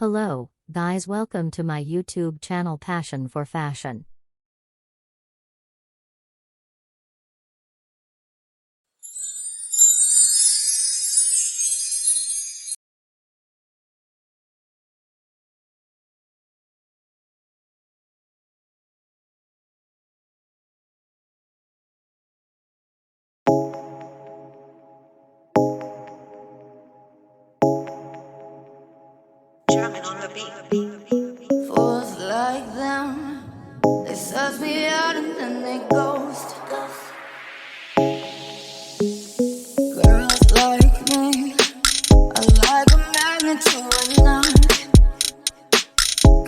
Hello, guys, welcome to my YouTube channel Passion for Fashion. Drumming on the beat. Fools like them, they suss me out and then they ghost. Girls like me are like a magnet to a knot.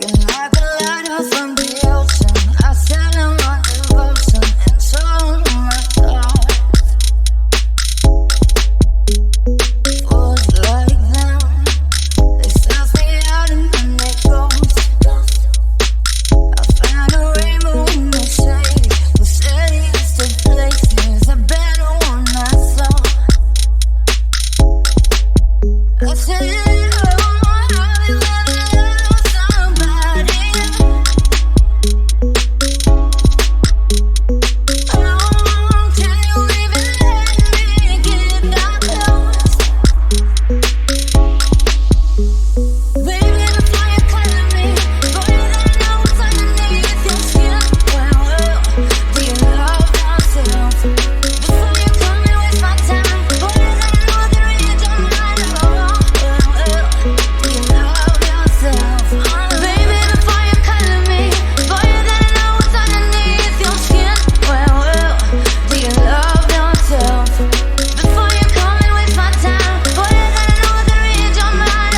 Can like a lighter from the ocean. I sell them on devotion and so my thoughts. Fools like them, they suss me out and then they ghost. I found a rainbow in the shade, the shadiest of places, a better one I saw. I said, oh, have you ever loved somebody? Oh, can you even let me get that close? Baby, before you color me, boy, you don't know what's underneath your skin. Well, do you love yourself? Before you come and waste my time, boy, you don't know the read your mind. Well, do you love yourself? Baby, before you color me, boy, you don't know what's underneath your skin. Well, do you love yourself? Before you come and waste my time, boy, you don't know the read your mind.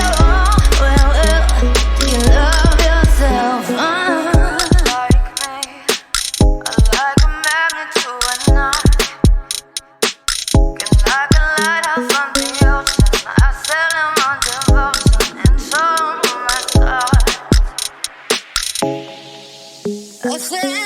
Do you love yourself? Like me, I like a magnet to a knot. Can like a lighter from the ocean. I sell them on devotion and so my thoughts. I said.